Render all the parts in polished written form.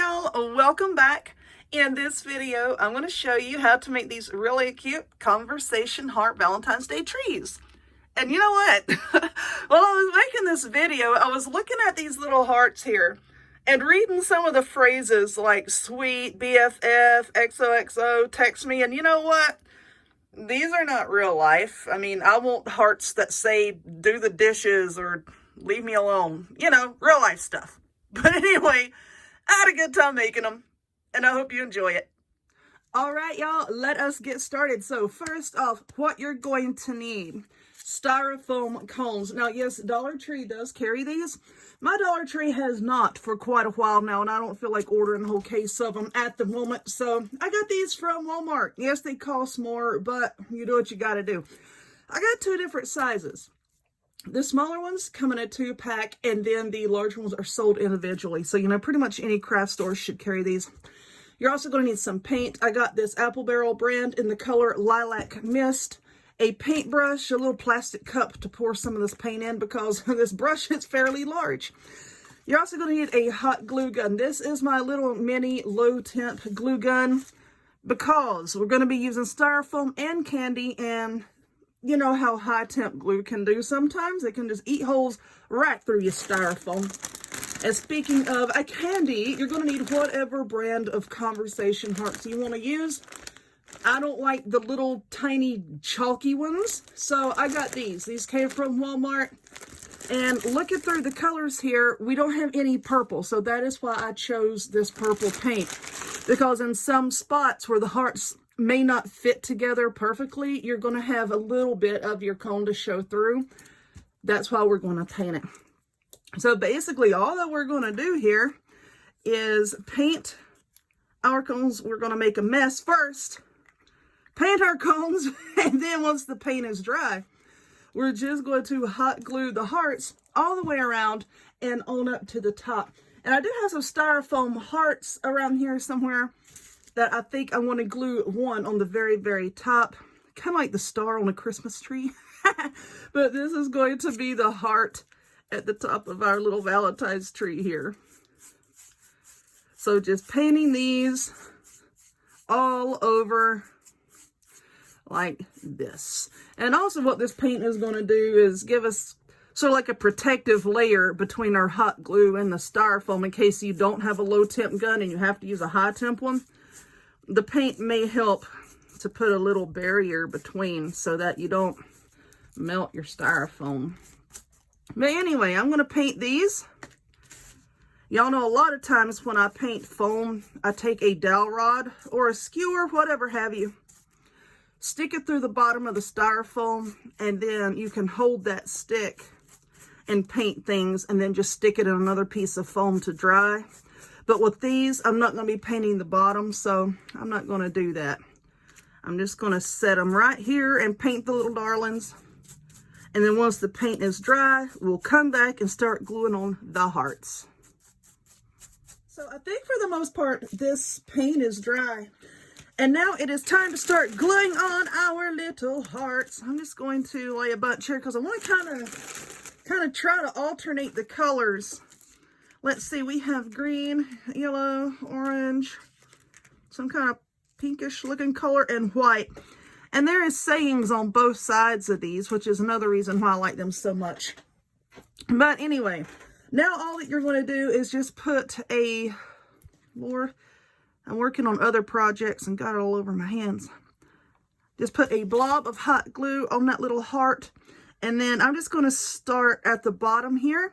y'all, welcome back. In this video, I'm going to show you how to make these really cute conversation heart Valentine's Day trees. And you know what? While I was making this video, I was looking at these little hearts here and reading some of the phrases like sweet, BFF, XOXO, text me, and you know what? These are not real life. I mean, I want hearts that say do the dishes or leave me alone. You know, real life stuff. But anyway, I had a good time making them, and I hope you enjoy it. All right, y'all, let us get started. So first off, what you're going to need: styrofoam cones. Now, yes, Dollar Tree does carry these. My Dollar Tree has not for quite a while now, and I don't feel like ordering a whole case of them at the moment. So I got these from Walmart. Yes, they cost more, but you do what you got to do. I got two different sizes. The smaller ones come in a 2-pack, and then the large ones are sold individually. So, you know, pretty much any craft store should carry these. You're also going to need some paint. I got this Apple Barrel brand in the color Lilac Mist, a paintbrush, a little plastic cup to pour some of this paint in because this brush is fairly large. You're also going to need a hot glue gun. This is my little mini low temp glue gun because we're going to be using styrofoam and candy, and you know how high temp glue can do sometimes. It can just eat holes right through your styrofoam. And speaking of a candy, you're going to need whatever brand of conversation hearts you want to use. I don't like the little tiny chalky ones, so I got these. These came from Walmart. And looking through the colors here, we don't have any purple, so that is why I chose this purple paint. Because in some spots where the hearts may not fit together perfectly, you're going to have a little bit of your cone to show through. That's why we're going to paint it. So basically all that we're going to do here is paint our cones. We're going to make a mess first, paint our cones, and then once the paint is dry, we're just going to hot glue the hearts all the way around and on up to the top. And I do have some styrofoam hearts around here somewhere that I think I want to glue one on the very, very top. Kind of like the star on a Christmas tree. But this is going to be the heart at the top of our little Valentine's tree here. So just painting these all over like this. And also what this paint is going to do is give us sort of like a protective layer between our hot glue and the styrofoam in case you don't have a low temp gun and you have to use a high temp one. The paint may help to put a little barrier between so that you don't melt your styrofoam. But anyway, I'm going to paint these. Y'all know a lot of times when I paint foam, I take a dowel rod or a skewer, whatever have you, stick it through the bottom of the styrofoam, and then you can hold that stick and paint things and then just stick it in another piece of foam to dry. But with these, I'm not going to be painting the bottom, so I'm not going to do that. I'm just going to set them right here and paint the little darlings. And then once the paint is dry, we'll come back and start gluing on the hearts. So I think for the most part, this paint is dry. And now it is time to start gluing on our little hearts. I'm just going to lay a bunch here because I want to kind of try to alternate the colors. Let's see, we have green, yellow, orange, some kind of pinkish looking color, and white. And there is sayings on both sides of these, which is another reason why I like them so much. But anyway, now all that you're going to do is just put I'm working on other projects and got it all over my hands. Just put a blob of hot glue on that little heart. And then I'm just going to start at the bottom here.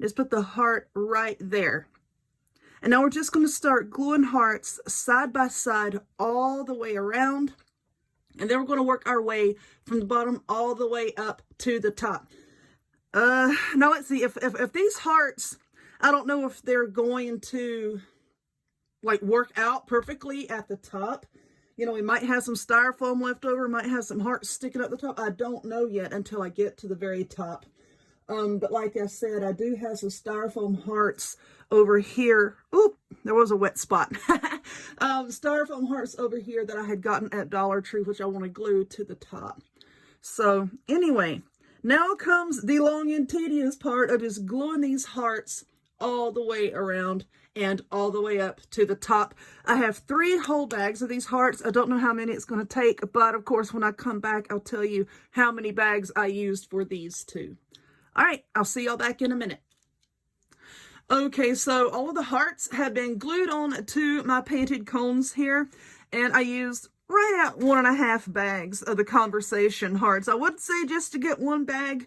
Just put the heart right there. And now we're just going to start gluing hearts side by side all the way around. And then we're going to work our way from the bottom all the way up to the top. Now let's see, if these hearts, I don't know if they're going to like work out perfectly at the top. You know, we might have some styrofoam left over, might have some hearts sticking up the top. I don't know yet until I get to the very top. But like I said, I do have some styrofoam hearts over here. Oop, there was a wet spot. Styrofoam hearts over here that I had gotten at Dollar Tree, which I want to glue to the top. So anyway, now comes the long and tedious part of just gluing these hearts all the way around and all the way up to the top. I have 3 whole bags of these hearts. I don't know how many it's going to take, but of course, when I come back, I'll tell you how many bags I used for these 2. All right, I'll see y'all back in a minute. Okay, so all of the hearts have been glued on to my painted cones here, and I used right at 1.5 bags of the conversation hearts. I would say just to get 1 bag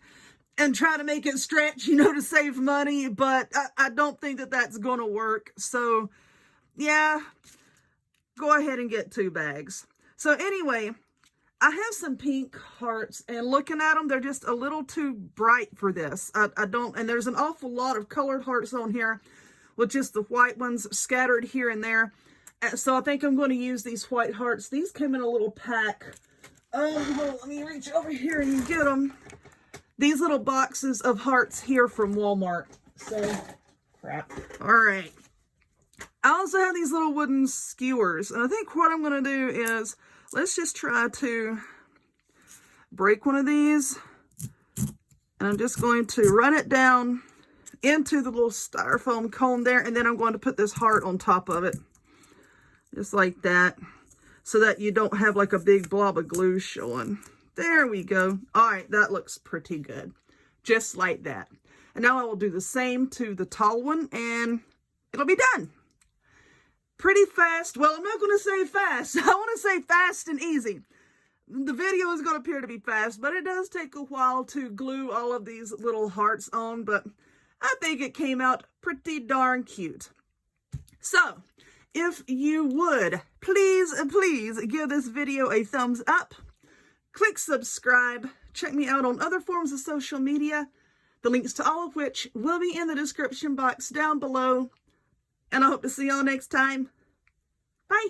and try to make it stretch, you know, to save money, but I don't think that that's going to work. So, yeah, go ahead and get 2 bags. So anyway, I have some pink hearts, and looking at them, they're just a little too bright for this. I don't, and there's an awful lot of colored hearts on here with just the white ones scattered here and there. So I think I'm going to use these white hearts. These came in a little pack. Oh, let me reach over here and get them. These little boxes of hearts here from Walmart. So, crap. All right. I also have these little wooden skewers. And I think what I'm going to do is, let's just try to break one of these. And I'm just going to run it down into the little styrofoam cone there. And then I'm going to put this heart on top of it. Just like that. So that you don't have like a big blob of glue showing. There we go. All right, that looks pretty good. Just like that. And now I will do the same to the tall one, and it'll be done. Pretty fast. Well, I'm not going to say fast. I want to say fast and easy. The video is going to appear to be fast, but it does take a while to glue all of these little hearts on, but I think it came out pretty darn cute. So, if you would, please give this video a thumbs up. Click subscribe. Check me out on other forms of social media, the links to all of which will be in the description box down below. And I hope to see y'all next time. Bye.